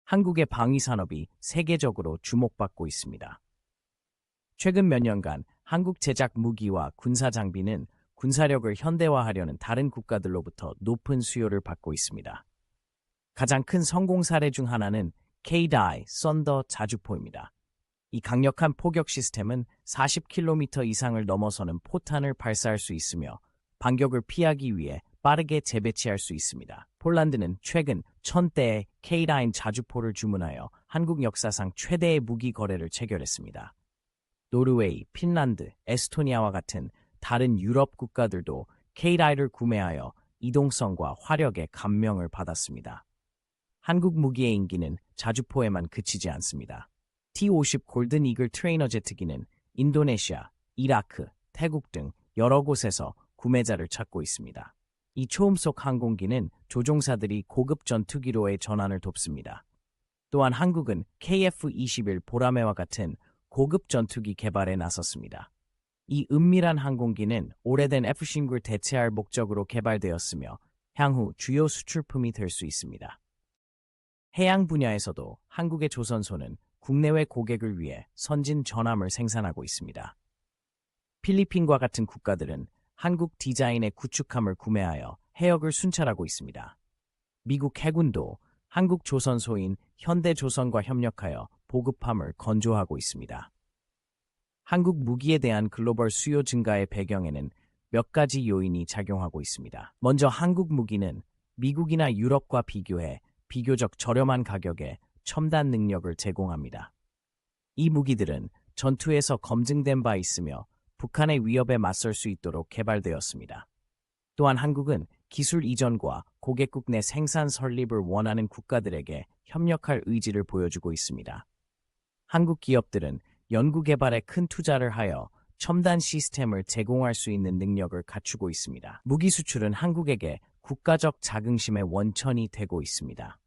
한국의 방위산업이 세계적으로 주목받고 있습니다. 최근 몇 년간 한국 제작 무기와 군사 장비는 군사력을 현대화하려는 다른 국가들로부터 높은 수요를 받고 있습니다. 가장 큰 성공 사례 중 하나는 K-DAI 썬더 자주포입니다. 이 강력한 포격 시스템은 40km 이상을 넘어서는 포탄을 발사할 수 있으며 반격을 피하기 위해 빠르게 재배치할 수 있습니다. 폴란드는 최근 1000대의 K-9 자주포를 주문하여 한국 역사상 최대의 무기 거래를 체결했습니다. 노르웨이, 핀란드, 에스토니아와 같은 다른 유럽 국가들도 K-9를 구매하여 이동성과 화력에 감명을 받았습니다. 한국 무기의 인기는 자주포에만 그치지 않습니다. T-50 골든 이글 트레이너 제트기는 인도네시아, 이라크, 태국 등 여러 곳에서 구매자를 찾고 있습니다. 이 초음속 항공기는 조종사들이 고급 전투기로의 전환을 돕습니다. 또한 한국은 KF-21 보라매와 같은 고급 전투기 개발에 나섰습니다. 이 은밀한 항공기는 오래된 F-15를 대체할 목적으로 개발되었으며 향후 주요 수출품이 될 수 있습니다. 해양 분야에서도 한국의 조선소는 국내외 고객을 위해 선진 전함을 생산하고 있습니다. 필리핀과 같은 국가들은 한국 디자인의 구축함을 구매하여 해역을 순찰하고 있습니다. 미국 해군도 한국 조선소인 현대조선과 협력하여 보급함을 건조하고 있습니다. 한국 무기에 대한 글로벌 수요 증가의 배경에는 몇 가지 요인이 작용하고 있습니다. 먼저 한국 무기는 미국이나 유럽과 비교해 비교적 저렴한 가격에 첨단 능력을 제공합니다. 이 무기들은 전투에서 검증된 바 있으며 북한의 위협에 맞설 수 있도록 개발되었습니다. 또한 한국은 기술 이전과 고객국 내 생산 설립을 원하는 국가들에게 협력할 의지를 보여주고 있습니다. 한국 기업들은 연구개발에 큰 투자를 하여 첨단 시스템을 제공할 수 있는 능력을 갖추고 있습니다. 무기 수출은 한국에게 국가적 자긍심의 원천이 되고 있습니다.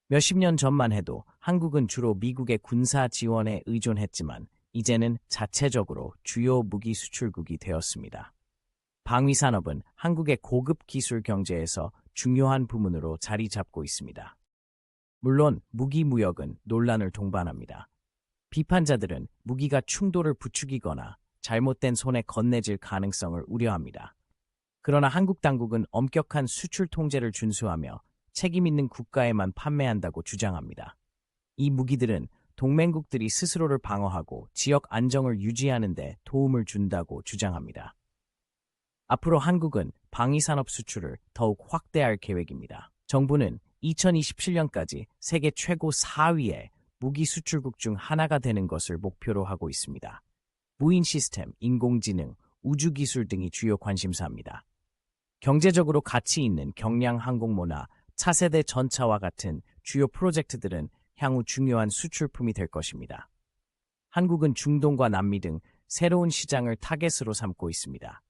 몇십 년 전만 해도 한국은 주로 미국의 군사 지원에 의존했지만 이제는 자체적으로 주요 무기 수출국이 되었습니다. 방위산업은 한국의 고급 기술 경제에서 중요한 부문으로 자리 잡고 있습니다. 물론 무기 무역은 논란을 동반합니다. 비판자들은 무기가 충돌을 부추기거나 잘못된 손에 건네질 가능성을 우려합니다. 그러나 한국 당국은 엄격한 수출 통제를 준수하며 책임 있는 국가에만 판매한다고 주장합니다. 이 무기들은 동맹국들이 스스로를 방어하고 지역 안정을 유지하는 데 도움을 준다고 주장합니다. 앞으로 한국은 방위산업 수출을 더욱 확대할 계획입니다. 정부는 2027년까지 세계 최고 4위의 무기 수출국 중 하나가 되는 것을 목표로 하고 있습니다. 무인 시스템, 인공지능, 우주기술 등이 주요 관심사입니다. 경제적으로 가치 있는 경량 항공모나 차세대 전차와 같은 주요 프로젝트들은 향후 중요한 수출품이 될 것입니다. 한국은 중동과 남미 등 새로운 시장을 타겟으로 삼고 있습니다.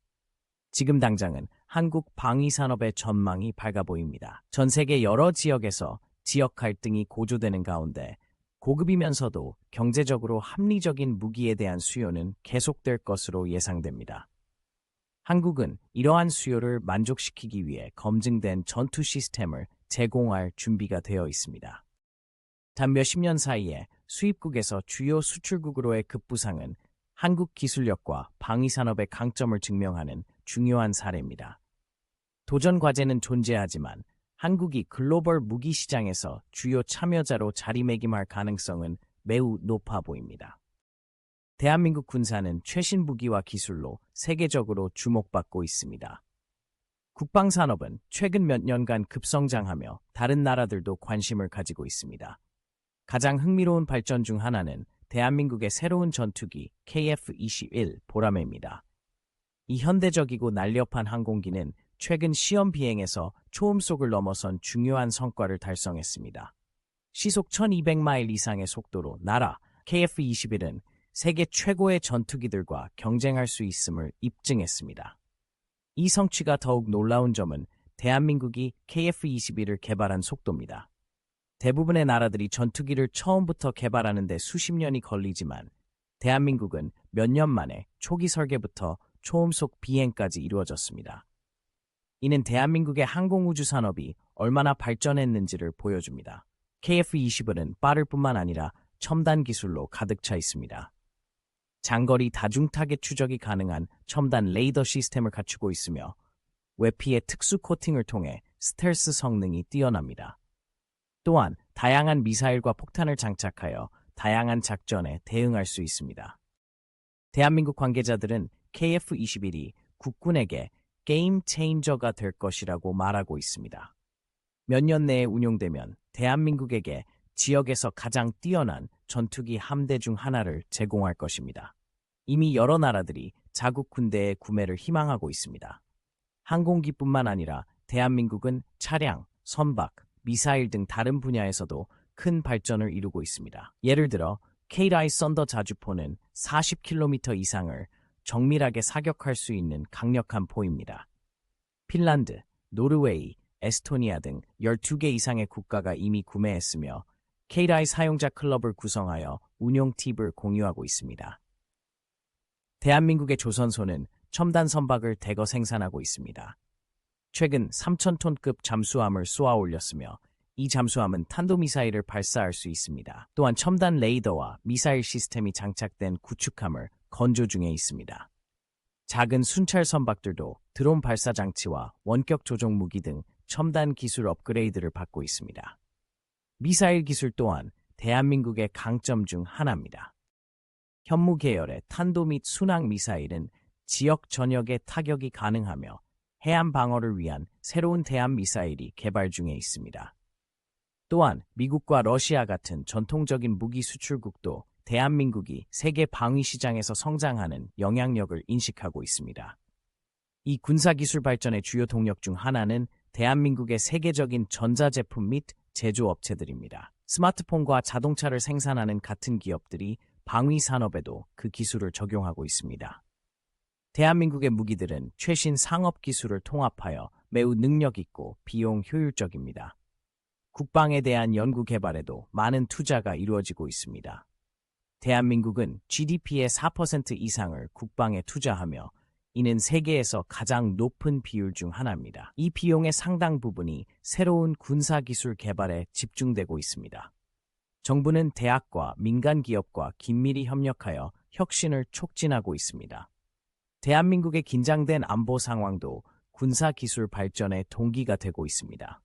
지금 당장은 한국 방위산업의 전망이 밝아 보입니다. 전 세계 여러 지역에서 지역 갈등이 고조되는 가운데 고급이면서도 경제적으로 합리적인 무기에 대한 수요는 계속될 것으로 예상됩니다. 한국은 이러한 수요를 만족시키기 위해 검증된 전투 시스템을 제공할 준비가 되어 있습니다. 단 몇십 년 사이에 수입국에서 주요 수출국으로의 급부상은 한국 기술력과 방위산업의 강점을 증명하는 중요한 사례입니다. 도전 과제는 존재하지만 한국이 글로벌 무기 시장에서 주요 참여자로 자리매김할 가능성은 매우 높아 보입니다. 대한민국 군사는 최신 무기와 기술로 세계적으로 주목받고 있습니다. 국방산업은 최근 몇 년간 급성장하며 다른 나라들도 관심을 가지고 있습니다. 가장 흥미로운 발전 중 하나는 대한민국의 새로운 전투기 KF-21 보라매입니다. 이 현대적이고 날렵한 항공기는 최근 시험 비행에서 초음속을 넘어선 중요한 성과를 달성했습니다. 시속 1200마일 이상의 속도로 날아 KF-21은 세계 최고의 전투기들과 경쟁할 수 있음을 입증했습니다. 이 성취가 더욱 놀라운 점은 대한민국이 KF-21을 개발한 속도입니다. 대부분의 나라들이 전투기를 처음부터 개발하는 데 수십 년이 걸리지만 대한민국은 몇 년 만에 초기 설계부터 초음속 비행까지 이루어졌습니다. 이는 대한민국의 항공우주 산업이 얼마나 발전했는지를 보여줍니다. KF-21은 빠를 뿐만 아니라 첨단 기술로 가득 차 있습니다. 장거리 다중 타겟 추적이 가능한 첨단 레이더 시스템을 갖추고 있으며 외피의 특수 코팅을 통해 스텔스 성능이 뛰어납니다. 또한 다양한 미사일과 폭탄을 장착하여 다양한 작전에 대응할 수 있습니다. 대한민국 관계자들은 KF-21이 국군에게 게임 체인저가 될 것이라고 말하고 있습니다. 몇 년 내에 운용되면 대한민국에게 지역에서 가장 뛰어난 전투기 함대 중 하나를 제공할 것입니다. 이미 여러 나라들이 자국 군대의 구매를 희망하고 있습니다. 항공기뿐만 아니라 대한민국은 차량, 선박, 미사일 등 다른 분야에서도 큰 발전을 이루고 있습니다. 예를 들어 K-라이 썬더 자주포는 40km 이상을 정밀하게 사격할 수 있는 강력한 포입니다. 핀란드, 노르웨이, 에스토니아 등 12개 이상의 국가가 이미 구매했으며 K-라이 사용자 클럽을 구성하여 운용 팁을 공유하고 있습니다. 대한민국의 조선소는 첨단 선박을 대거 생산하고 있습니다. 최근 3,000톤급 잠수함을 쏘아 올렸으며 이 잠수함은 탄도미사일을 발사할 수 있습니다. 또한 첨단 레이더와 미사일 시스템이 장착된 구축함을 건조 중에 있습니다. 작은 순찰 선박들도 드론 발사 장치와 원격 조종 무기 등 첨단 기술 업그레이드를 받고 있습니다. 미사일 기술 또한 대한민국의 강점 중 하나입니다. 현무 계열의 탄도 및 순항 미사일은 지역 전역에 타격이 가능하며 해안 방어를 위한 새로운 대한 미사일이 개발 중에 있습니다. 또한 미국과 러시아 같은 전통적인 무기 수출국도 대한민국이 세계 방위 시장에서 성장하는 영향력을 인식하고 있습니다. 이 군사기술 발전의 주요 동력 중 하나는 대한민국의 세계적인 전자제품 및 제조업체들입니다. 스마트폰과 자동차를 생산하는 같은 기업들이 방위 산업에도 그 기술을 적용하고 있습니다. 대한민국의 무기들은 최신 상업 기술을 통합하여 매우 능력 있고 비용 효율적입니다. 국방에 대한 연구 개발에도 많은 투자가 이루어지고 있습니다. 대한민국은 GDP의 4% 이상을 국방에 투자하며 이는 세계에서 가장 높은 비율 중 하나입니다. 이 비용의 상당 부분이 새로운 군사기술 개발에 집중되고 있습니다. 정부는 대학과 민간 기업과 긴밀히 협력하여 혁신을 촉진하고 있습니다. 대한민국의 긴장된 안보 상황도 군사기술 발전의 동기가 되고 있습니다.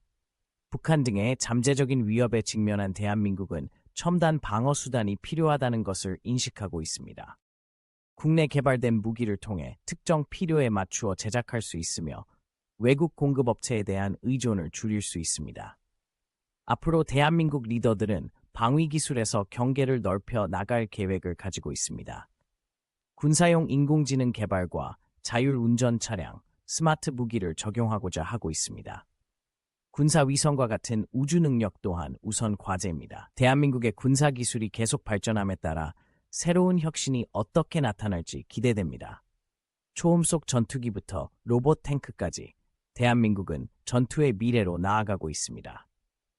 북한 등의 잠재적인 위협에 직면한 대한민국은 첨단 방어 수단이 필요하다는 것을 인식하고 있습니다. 국내 개발된 무기를 통해 특정 필요에 맞추어 제작할 수 있으며 외국 공급업체에 대한 의존을 줄일 수 있습니다. 앞으로 대한민국 리더들은 방위기술에서 경계를 넓혀 나갈 계획을 가지고 있습니다. 군사용 인공지능 개발과 자율운전 차량, 스마트 무기를 적용하고자 하고 있습니다. 군사위성과 같은 우주 능력 또한 우선 과제입니다. 대한민국의 군사기술이 계속 발전함에 따라 새로운 혁신이 어떻게 나타날지 기대됩니다. 초음속 전투기부터 로봇 탱크까지 대한민국은 전투의 미래로 나아가고 있습니다.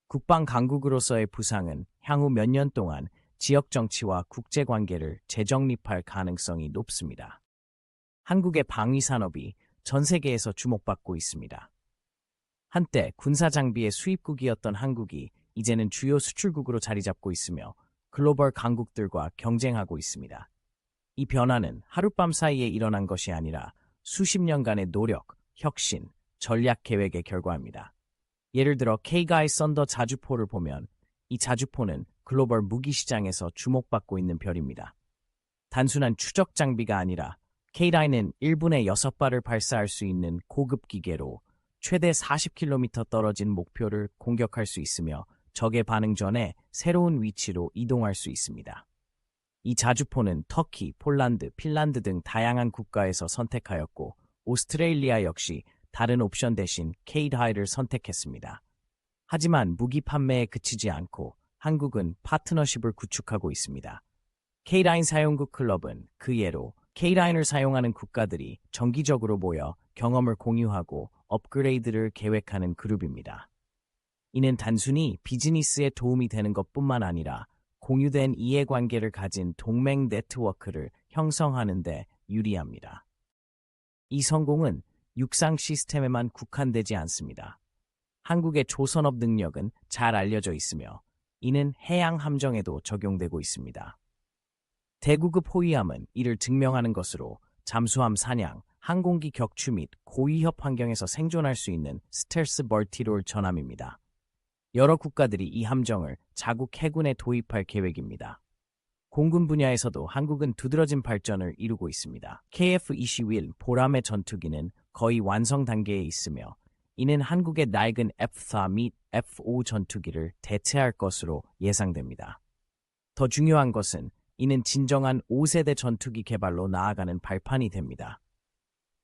국방 강국으로서의 부상은 향후 몇 년 동안 지역 정치와 국제 관계를 재정립할 가능성이 높습니다. 한국의 방위 산업이 전 세계에서 주목받고 있습니다. 한때 군사 장비의 수입국이었던 한국이 이제는 주요 수출국으로 자리 잡고 있으며 글로벌 강국들과 경쟁하고 있습니다. 이 변화는 하룻밤 사이에 일어난 것이 아니라 수십 년간의 노력, 혁신, 전략 계획의 결과입니다. 예를 들어 K-가이 썬더 자주포를 보면 이 자주포는 글로벌 무기 시장에서 주목받고 있는 별입니다. 단순한 추적 장비가 아니라 K-라인은 1분에 6발을 발사할 수 있는 고급 기계로 최대 40km 떨어진 목표를 공격할 수 있으며 적의 반응 전에 새로운 위치로 이동할 수 있습니다. 이 자주포는 터키, 폴란드, 핀란드 등 다양한 국가에서 선택하였고 오스트레일리아 역시 다른 옵션 대신 K-라인을 선택했습니다. 하지만 무기 판매에 그치지 않고 한국은 파트너십을 구축하고 있습니다. K-라인 사용국 클럽은 그 예로 K-라인을 사용하는 국가들이 정기적으로 모여 경험을 공유하고 업그레이드를 계획하는 그룹입니다. 이는 단순히 비즈니스에 도움이 되는 것뿐만 아니라 공유된 이해관계를 가진 동맹 네트워크를 형성하는 데 유리합니다. 이 성공은 육상 시스템에만 국한되지 않습니다. 한국의 조선업 능력은 잘 알려져 있으며 이는 해양 함정에도 적용되고 있습니다. 대구급 호위함은 이를 증명하는 것으로 잠수함 사냥, 항공기 격추 및 고위협 환경에서 생존할 수 있는 스텔스 멀티롤 전함입니다. 여러 국가들이 이 함정을 자국 해군에 도입할 계획입니다. 공군 분야에서도 한국은 두드러진 발전을 이루고 있습니다. KF-21 보람의 전투기는 거의 완성 단계에 있으며 이는 한국의 낡은 F-4 및 F-5 전투기를 대체할 것으로 예상됩니다. 더 중요한 것은 이는 진정한 5세대 전투기 개발로 나아가는 발판이 됩니다.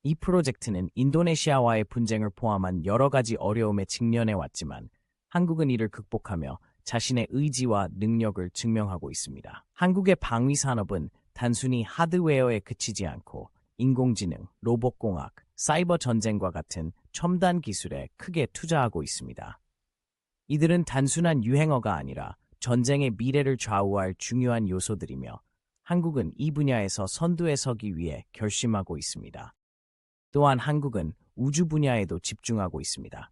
이 프로젝트는 인도네시아와의 분쟁을 포함한 여러 가지 어려움에 직면해 왔지만 한국은 이를 극복하며 자신의 의지와 능력을 증명하고 있습니다. 한국의 방위 산업은 단순히 하드웨어에 그치지 않고 인공지능, 로봇공학, 사이버 전쟁과 같은 첨단 기술에 크게 투자하고 있습니다. 이들은 단순한 유행어가 아니라 전쟁의 미래를 좌우할 중요한 요소들이며 한국은 이 분야에서 선두에 서기 위해 결심하고 있습니다. 또한 한국은 우주 분야에도 집중하고 있습니다.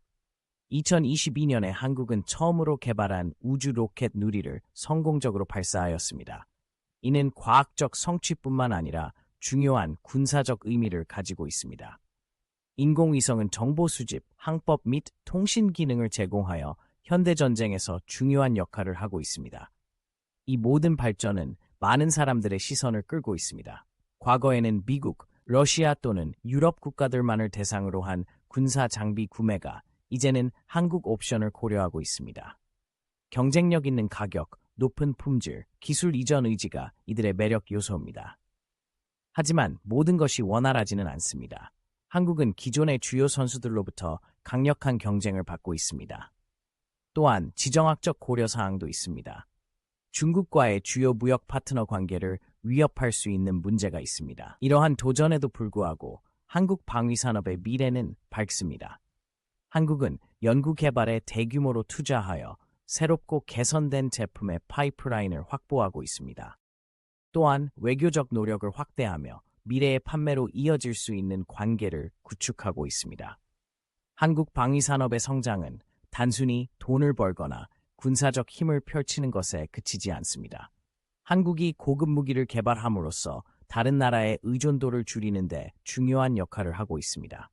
2022년에 한국은 처음으로 개발한 우주 로켓 누리를 성공적으로 발사하였습니다. 이는 과학적 성취뿐만 아니라 중요한 군사적 의미를 가지고 있습니다. 인공위성은 정보 수집, 항법 및 통신 기능을 제공하여 현대전쟁에서 중요한 역할을 하고 있습니다. 이 모든 발전은 많은 사람들의 시선을 끌고 있습니다. 과거에는 미국, 러시아 또는 유럽 국가들만을 대상으로 한 군사 장비 구매가 이제는 한국 옵션을 고려하고 있습니다. 경쟁력 있는 가격, 높은 품질, 기술 이전 의지가 이들의 매력 요소입니다. 하지만 모든 것이 원활하지는 않습니다. 한국은 기존의 주요 선수들로부터 강력한 경쟁을 받고 있습니다. 또한 지정학적 고려사항도 있습니다. 중국과의 주요 무역 파트너 관계를 위협할 수 있는 문제가 있습니다. 이러한 도전에도 불구하고 한국 방위산업의 미래는 밝습니다. 한국은 연구 개발에 대규모로 투자하여 새롭고 개선된 제품의 파이프라인을 확보하고 있습니다. 또한 외교적 노력을 확대하며 미래의 판매로 이어질 수 있는 관계를 구축하고 있습니다. 한국 방위산업의 성장은 단순히 돈을 벌거나 군사적 힘을 펼치는 것에 그치지 않습니다. 한국이 고급 무기를 개발함으로써 다른 나라의 의존도를 줄이는 데 중요한 역할을 하고 있습니다.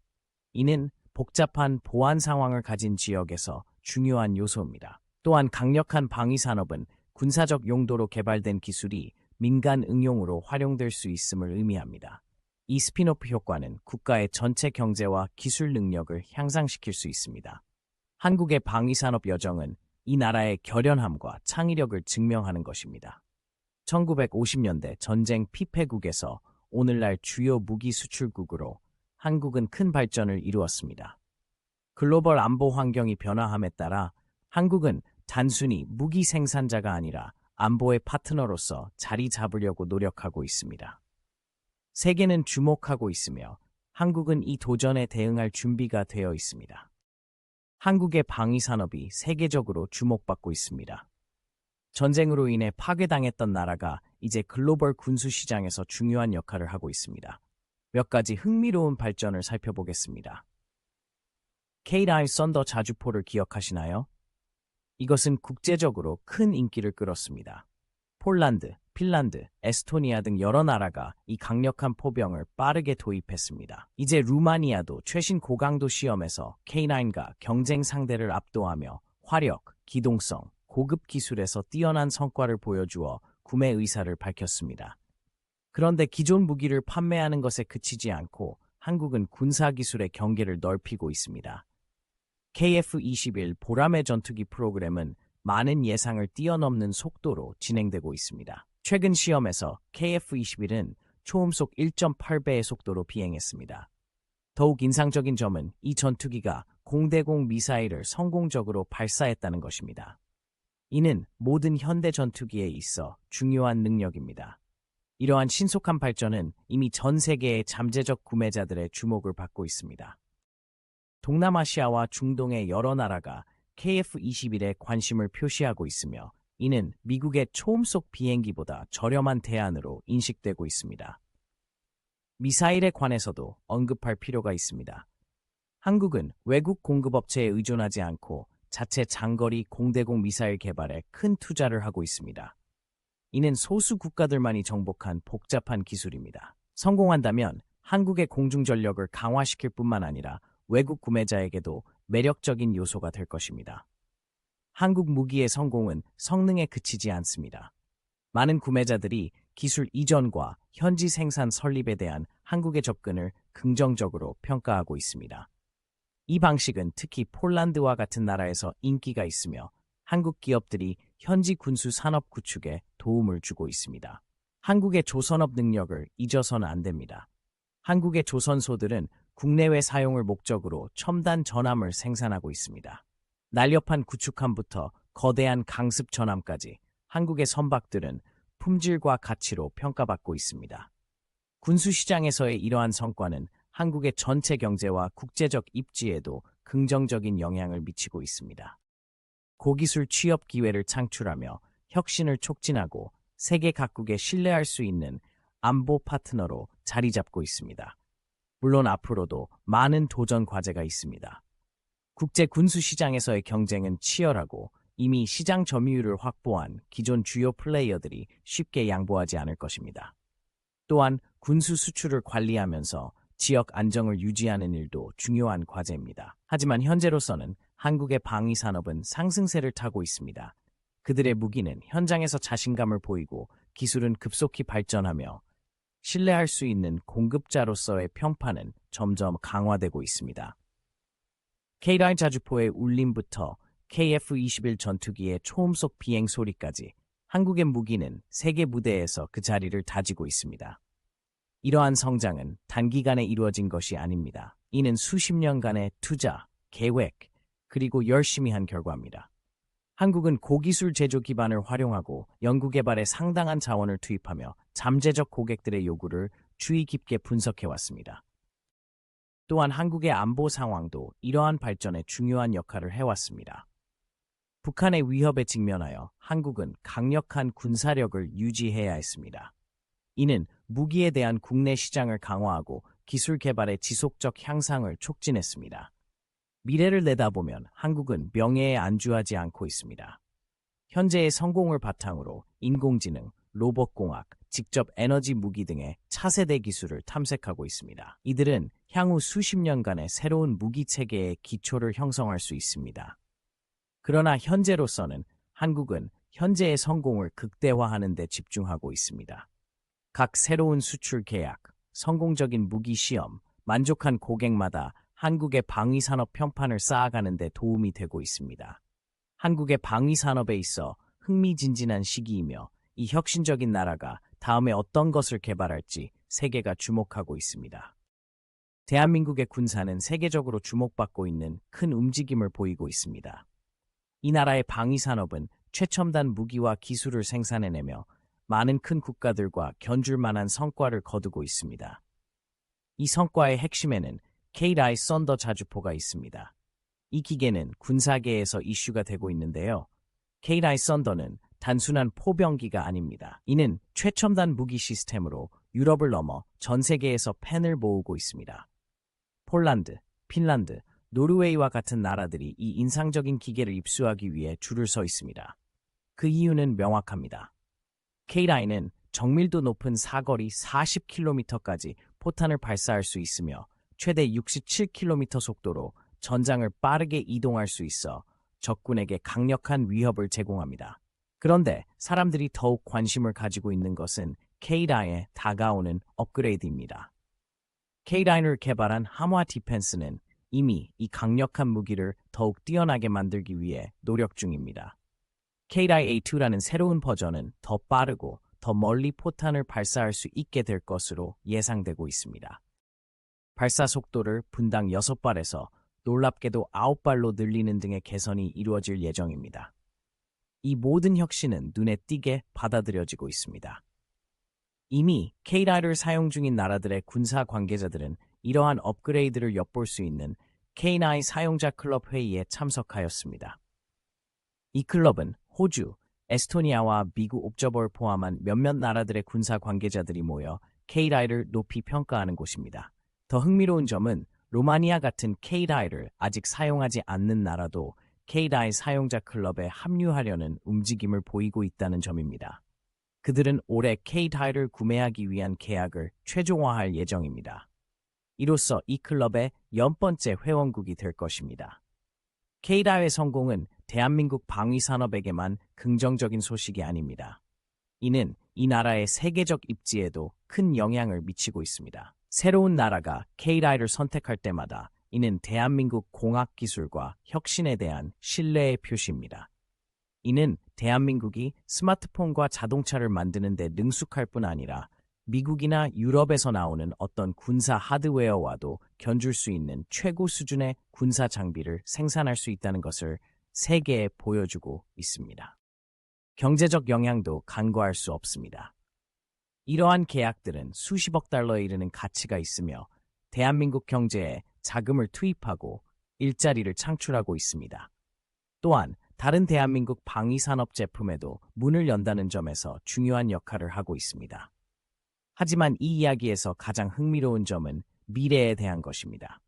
이는 복잡한 보안 상황을 가진 지역에서 중요한 요소입니다. 또한 강력한 방위산업은 군사적 용도로 개발된 기술이 민간 응용으로 활용될 수 있음을 의미합니다. 이 스핀오프 효과는 국가의 전체 경제와 기술 능력을 향상시킬 수 있습니다. 한국의 방위산업 여정은 이 나라의 결연함과 창의력을 증명하는 것입니다. 1950년대 전쟁 피폐국에서 오늘날 주요 무기 수출국으로 한국은 큰 발전을 이루었습니다. 글로벌 안보 환경이 변화함에 따라 한국은 단순히 무기 생산자가 아니라 안보의 파트너로서 자리 잡으려고 노력하고 있습니다. 세계는 주목하고 있으며 한국은 이 도전에 대응할 준비가 되어 있습니다. 한국의 방위산업이 세계적으로 주목받고 있습니다. 전쟁으로 인해 파괴당했던 나라가 이제 글로벌 군수 시장에서 중요한 역할을 하고 있습니다. 몇 가지 흥미로운 발전을 살펴보겠습니다. K9 썬더 자주포를 기억하시나요? 이것은 국제적으로 큰 인기를 끌었습니다. 폴란드, 핀란드, 에스토니아 등 여러 나라가 이 강력한 포병을 빠르게 도입했습니다. 이제 루마니아도 최신 고강도 시험에서 K9과 경쟁 상대를 압도하며 화력, 기동성, 고급 기술에서 뛰어난 성과를 보여주어 구매 의사를 밝혔습니다. 그런데 기존 무기를 판매하는 것에 그치지 않고 한국은 군사기술의 경계를 넓히고 있습니다. KF-21 보람의 전투기 프로그램은 많은 예상을 뛰어넘는 속도로 진행되고 있습니다. 최근 시험에서 KF-21은 초음속 1.8배의 속도로 비행했습니다. 더욱 인상적인 점은 이 전투기가 공대공 미사일을 성공적으로 발사했다는 것입니다. 이는 모든 현대 전투기에 있어 중요한 능력입니다. 이러한 신속한 발전은 이미 전 세계의 잠재적 구매자들의 주목을 받고 있습니다. 동남아시아와 중동의 여러 나라가 KF-21에 관심을 표시하고 있으며 이는 미국의 초음속 비행기보다 저렴한 대안으로 인식되고 있습니다. 미사일에 관해서도 언급할 필요가 있습니다. 한국은 외국 공급업체에 의존하지 않고 자체 장거리 공대공 미사일 개발에 큰 투자를 하고 있습니다. 이는 소수 국가들만이 정복한 복잡한 기술입니다. 성공한다면 한국의 공중전력을 강화시킬 뿐만 아니라 외국 구매자에게도 매력적인 요소가 될 것입니다. 한국 무기의 성공은 성능에 그치지 않습니다. 많은 구매자들이 기술 이전과 현지 생산 설립에 대한 한국의 접근을 긍정적으로 평가하고 있습니다. 이 방식은 특히 폴란드와 같은 나라에서 인기가 있으며 한국 기업들이 현지 군수 산업 구축에 도움을 주고 있습니다. 한국의 조선업 능력을 잊어서는 안 됩니다. 한국의 조선소들은 국내외 사용을 목적으로 첨단 전함을 생산하고 있습니다. 날렵한 구축함부터 거대한 강습 전함까지 한국의 선박들은 품질과 가치로 평가받고 있습니다. 군수시장에서의 이러한 성과는 한국의 전체 경제와 국제적 입지에도 긍정적인 영향을 미치고 있습니다. 고기술 취업 기회를 창출하며 혁신을 촉진하고 세계 각국에 신뢰할 수 있는 안보 파트너로 자리 잡고 있습니다. 물론 앞으로도 많은 도전 과제가 있습니다. 국제 군수 시장에서의 경쟁은 치열하고 이미 시장 점유율을 확보한 기존 주요 플레이어들이 쉽게 양보하지 않을 것입니다. 또한 군수 수출을 관리하면서 지역 안정을 유지하는 일도 중요한 과제입니다. 하지만 현재로서는 한국의 방위 산업은 상승세를 타고 있습니다. 그들의 무기는 현장에서 자신감을 보이고 기술은 급속히 발전하며 신뢰할 수 있는 공급자로서의 평판은 점점 강화되고 있습니다. K9 자주포의 울림부터 KF-21 전투기의 초음속 비행 소리까지 한국의 무기는 세계 무대에서 그 자리를 다지고 있습니다. 이러한 성장은 단기간에 이루어진 것이 아닙니다. 이는 수십 년간의 투자, 계획, 그리고 열심히 한 결과입니다. 한국은 고기술 제조 기반을 활용하고 연구개발에 상당한 자원을 투입하며 잠재적 고객들의 요구를 주의 깊게 분석해왔습니다. 또한 한국의 안보 상황도 이러한 발전에 중요한 역할을 해왔습니다. 북한의 위협에 직면하여 한국은 강력한 군사력을 유지해야 했습니다. 이는 무기에 대한 국내 시장을 강화하고 기술 개발의 지속적 향상을 촉진했습니다. 미래를 내다보면 한국은 명예에 안주하지 않고 있습니다. 현재의 성공을 바탕으로 인공지능, 로봇공학, 직접 에너지 무기 등의 차세대 기술을 탐색하고 있습니다. 이들은 향후 수십 년간의 새로운 무기 체계의 기초를 형성할 수 있습니다. 그러나 현재로서는 한국은 현재의 성공을 극대화하는 데 집중하고 있습니다. 각 새로운 수출 계약, 성공적인 무기 시험, 만족한 고객마다 한국의 방위산업 평판을 쌓아가는 데 도움이 되고 있습니다. 한국의 방위산업에 있어 흥미진진한 시기이며 이 혁신적인 나라가 다음에 어떤 것을 개발할지 세계가 주목하고 있습니다. 대한민국의 군사는 세계적으로 주목받고 있는 큰 움직임을 보이고 있습니다. 이 나라의 방위산업은 최첨단 무기와 기술을 생산해내며 많은 큰 국가들과 견줄 만한 성과를 거두고 있습니다. 이 성과의 핵심에는 K9 썬더 자주포가 있습니다. 이 기계는 군사계에서 이슈가 되고 있는데요. K9 썬더는 단순한 포병기가 아닙니다. 이는 최첨단 무기 시스템으로 유럽을 넘어 전 세계에서 팬을 모으고 있습니다. 폴란드, 핀란드, 노르웨이와 같은 나라들이 이 인상적인 기계를 입수하기 위해 줄을 서 있습니다. 그 이유는 명확합니다. K9은 정밀도 높은 사거리 40km까지 포탄을 발사할 수 있으며 최대 67km 속도로 전장을 빠르게 이동할 수 있어 적군에게 강력한 위협을 제공합니다. 그런데 사람들이 더욱 관심을 가지고 있는 것은 K9에 다가오는 업그레이드입니다. K9을 개발한 한화 디펜스는 이미 이 강력한 무기를 더욱 뛰어나게 만들기 위해 노력 중입니다. K9 A2라는 새로운 버전은 더 빠르고 더 멀리 포탄을 발사할 수 있게 될 것으로 예상되고 있습니다. 발사 속도를 분당 6발에서 놀랍게도 9발로 늘리는 등의 개선이 이루어질 예정입니다. 이 모든 혁신은 눈에 띄게 받아들여지고 있습니다. 이미 K9을 사용 중인 나라들의 군사 관계자들은 이러한 업그레이드를 엿볼 수 있는 K9 사용자 클럽 회의에 참석하였습니다. 이 클럽은 호주, 에스토니아와 미국 옵저버를 포함한 몇몇 나라들의 군사 관계자들이 모여 K9를 높이 평가하는 곳입니다. 더 흥미로운 점은 로마니아 같은 K9를 아직 사용하지 않는 나라도 K-다이 사용자 클럽에 합류하려는 움직임을 보이고 있다는 점입니다. 그들은 올해 K-다이를 구매하기 위한 계약을 최종화할 예정입니다. 이로써 이 클럽의 10번째 회원국이 될 것입니다. K-다이의 성공은 대한민국 방위산업에게만 긍정적인 소식이 아닙니다. 이는 이 나라의 세계적 입지에도 큰 영향을 미치고 있습니다. 새로운 나라가 K-다이를 선택할 때마다 이는 대한민국 공학기술과 혁신에 대한 신뢰의 표시입니다. 이는 대한민국이 스마트폰과 자동차를 만드는 데 능숙할 뿐 아니라 미국이나 유럽에서 나오는 어떤 군사 하드웨어와도 견줄 수 있는 최고 수준의 군사 장비를 생산할 수 있다는 것을 세계에 보여주고 있습니다. 경제적 영향도 간과할 수 없습니다. 이러한 계약들은 수십억 달러에 이르는 가치가 있으며 대한민국 경제에 자금을 투입하고 일자리를 창출하고 있습니다. 또한 다른 대한민국 방위산업 제품에도 문을 연다는 점에서 중요한 역할을 하고 있습니다. 하지만 이 이야기에서 가장 흥미로운 점은 미래에 대한 것입니다.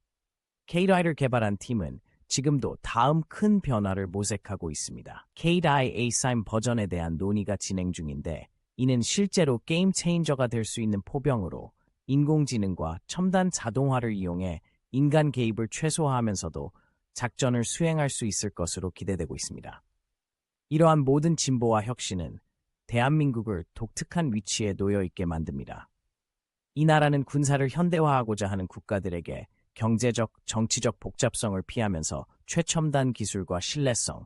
K-다이를 개발한 팀은 지금도 다음 큰 변화를 모색하고 있습니다. K-다이 A-Sign 버전에 대한 논의가 진행 중인데 이는 실제로 게임 체인저가 될 수 있는 포병으로 인공지능과 첨단 자동화를 이용해 인간 개입을 최소화하면서도 작전을 수행할 수 있을 것으로 기대되고 있습니다. 이러한 모든 진보와 혁신은 대한민국을 독특한 위치에 놓여 있게 만듭니다. 이 나라는 군사를 현대화하고자 하는 국가들에게 경제적, 정치적 복잡성을 피하면서 최첨단 기술과 신뢰성,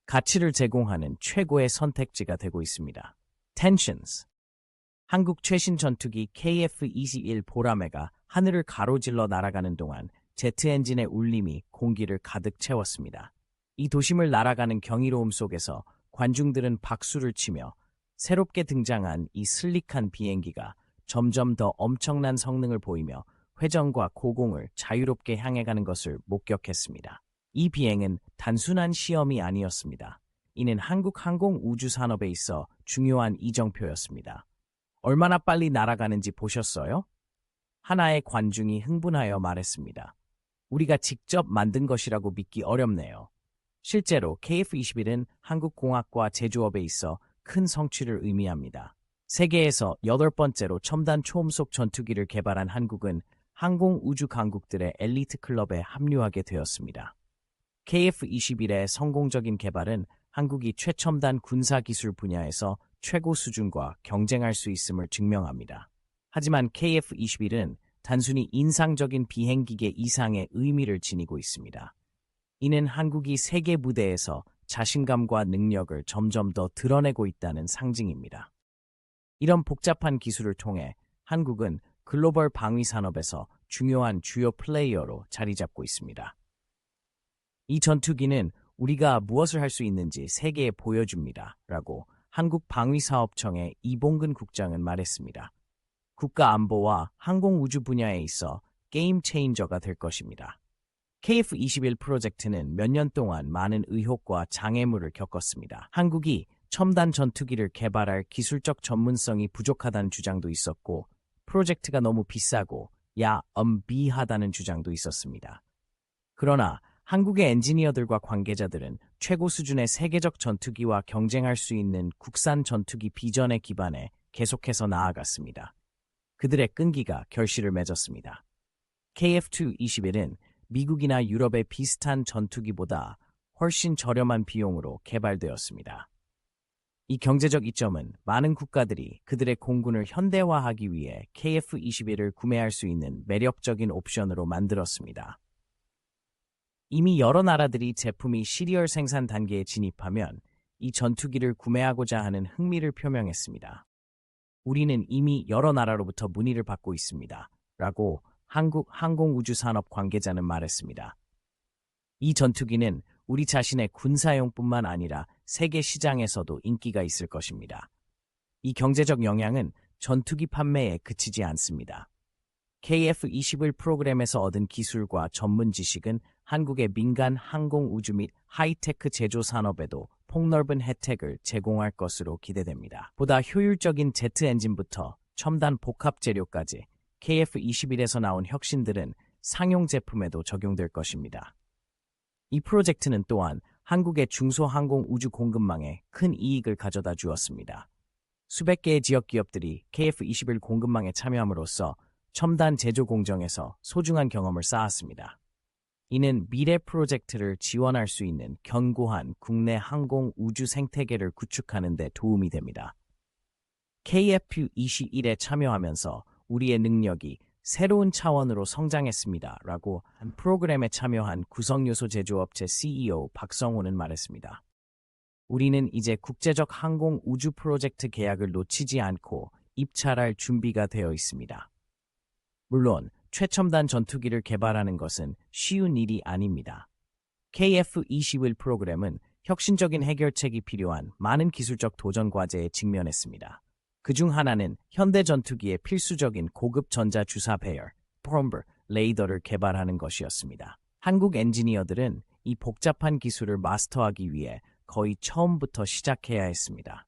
가치를 제공하는 최고의 선택지가 되고 있습니다. Tensions. 한국 최신 전투기 KF-21 보라매가 하늘을 가로질러 날아가는 동안 제트 엔진의 울림이 공기를 가득 채웠습니다. 이 도심을 날아가는 경이로움 속에서 관중들은 박수를 치며 새롭게 등장한 이 슬릭한 비행기가 점점 더 엄청난 성능을 보이며 회전과 고공을 자유롭게 향해 가는 것을 목격했습니다. 이 비행은 단순한 시험이 아니었습니다. 이는 한국 항공우주산업에 있어 중요한 이정표였습니다. 얼마나 빨리 날아가는지 보셨어요? 하나의 관중이 흥분하여 말했습니다. 우리가 직접 만든 것이라고 믿기 어렵네요. 실제로 KF-21은 한국공학과 제조업에 있어 큰 성취를 의미합니다. 세계에서 8번째로 첨단 초음속 전투기를 개발한 한국은 항공우주 강국들의 엘리트 클럽에 합류하게 되었습니다. KF-21의 성공적인 개발은 한국이 최첨단 군사기술 분야에서 최고 수준과 경쟁할 수 있음을 증명합니다. 하지만 KF-21은 단순히 인상적인 비행기계 이상의 의미를 지니고 있습니다. 이는 한국이 세계 무대에서 자신감과 능력을 점점 더 드러내고 있다는 상징입니다. 이런 복잡한 기술을 통해 한국은 글로벌 방위 산업에서 중요한 주요 플레이어로 자리 잡고 있습니다. 이 전투기는 우리가 무엇을 할 수 있는지 세계에 보여줍니다. 라고 한국방위사업청의 이봉근 국장은 말했습니다. 국가 안보와 항공우주 분야에 있어 게임 체인저가 될 것입니다. KF-21 프로젝트는 몇 년 동안 많은 의혹과 장애물을 겪었습니다. 한국이 첨단 전투기를 개발할 기술적 전문성이 부족하다는 주장도 있었고 프로젝트가 너무 비싸고 야엄비하다는 주장도 있었습니다. 그러나 한국의 엔지니어들과 관계자들은 최고 수준의 세계적 전투기와 경쟁할 수 있는 국산 전투기 비전에 기반해 계속해서 나아갔습니다. 그들의 끈기가 결실을 맺었습니다. KF-21은 미국이나 유럽의 비슷한 전투기보다 훨씬 저렴한 비용으로 개발되었습니다. 이 경제적 이점은 많은 국가들이 그들의 공군을 현대화하기 위해 KF-21을 구매할 수 있는 매력적인 옵션으로 만들었습니다. 이미 여러 나라들이 제품이 시리얼 생산 단계에 진입하면 이 전투기를 구매하고자 하는 흥미를 표명했습니다. 우리는 이미 여러 나라로부터 문의를 받고 있습니다. 라고 한국 항공우주산업 관계자는 말했습니다. 이 전투기는 우리 자신의 군사용뿐만 아니라 세계 시장에서도 인기가 있을 것입니다. 이 경제적 영향은 전투기 판매에 그치지 않습니다. KF-21 프로그램에서 얻은 기술과 전문 지식은 한국의 민간 항공우주 및 하이테크 제조 산업에도 폭넓은 혜택을 제공할 것으로 기대됩니다. 보다 효율적인 제트 엔진부터 첨단 복합 재료까지 KF-21에서 나온 혁신들은 상용 제품에도 적용될 것입니다. 이 프로젝트는 또한 한국의 중소항공 우주 공급망에 큰 이익을 가져다 주었습니다. 수백 개의 지역 기업들이 KF-21 공급망에 참여함으로써 첨단 제조 공정에서 소중한 경험을 쌓았습니다. 이는 미래 프로젝트를 지원할 수 있는 견고한 국내 항공 우주 생태계를 구축하는 데 도움이 됩니다. KF-21에 참여하면서 우리의 능력이 새로운 차원으로 성장했습니다. 라고 한 프로그램에 참여한 구성요소 제조업체 CEO 박성호는 말했습니다. 우리는 이제 국제적 항공 우주 프로젝트 계약을 놓치지 않고 입찰할 준비가 되어 있습니다. 물론 최첨단 전투기를 개발하는 것은 쉬운 일이 아닙니다. KF-21 프로그램은 혁신적인 해결책이 필요한 많은 기술적 도전 과제에 직면했습니다. 그중 하나는 현대 전투기의 필수적인 고급 전자 주사 배열, 프롬버, 레이더를 개발하는 것이었습니다. 한국 엔지니어들은 이 복잡한 기술을 마스터하기 위해 거의 처음부터 시작해야 했습니다.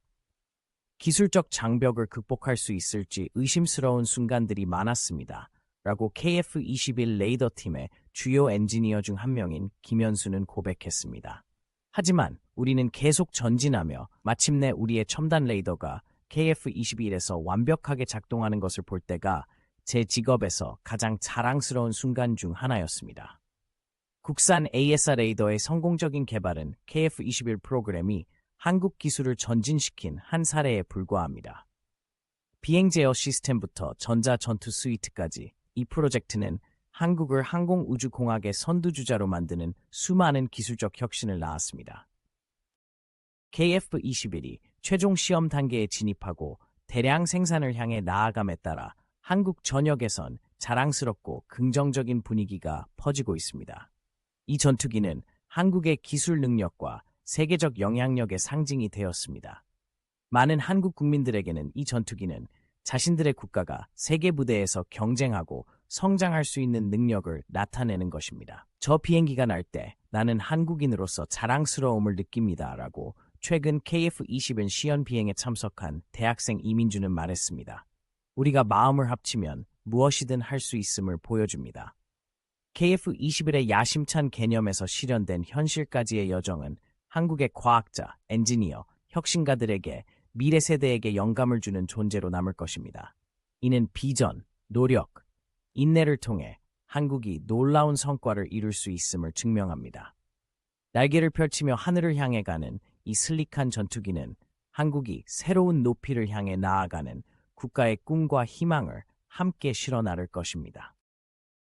기술적 장벽을 극복할 수 있을지 의심스러운 순간들이 많았습니다. 라고 KF-21 레이더 팀의 주요 엔지니어 중 한 명인 김현수는 고백했습니다. 하지만 우리는 계속 전진하며 마침내 우리의 첨단 레이더가 KF-21에서 완벽하게 작동하는 것을 볼 때가 제 직업에서 가장 자랑스러운 순간 중 하나였습니다. 국산 AESA 레이더의 성공적인 개발은 KF-21 프로그램이 한국 기술을 전진시킨 한 사례에 불과합니다. 비행 제어 시스템부터 전자 전투 스위트까지 이 프로젝트는 한국을 항공우주공학의 선두주자로 만드는 수많은 기술적 혁신을 낳았습니다. KF-21이 최종 시험 단계에 진입하고 대량 생산을 향해 나아감에 따라 한국 전역에선 자랑스럽고 긍정적인 분위기가 퍼지고 있습니다. 이 전투기는 한국의 기술 능력과 세계적 영향력의 상징이 되었습니다. 많은 한국 국민들에게는 이 전투기는 자신들의 국가가 세계 무대에서 경쟁하고 성장할 수 있는 능력을 나타내는 것입니다. 저 비행기가 날 때 나는 한국인으로서 자랑스러움을 느낍니다. 라고 최근 KF-21 시연 비행에 참석한 대학생 이민주는 말했습니다. 우리가 마음을 합치면 무엇이든 할 수 있음을 보여줍니다. KF-21의 야심찬 개념에서 실현된 현실까지의 여정은 한국의 과학자, 엔지니어, 혁신가들에게 미래 세대에게 영감을 주는 존재로 남을 것입니다. 이는 비전, 노력, 인내를 통해 한국이 놀라운 성과를 이룰 수 있음을 증명합니다. 날개를 펼치며 하늘을 향해 가는 이 슬릭한 전투기는 한국이 새로운 높이를 향해 나아가는 국가의 꿈과 희망을 함께 실어 나를 것입니다.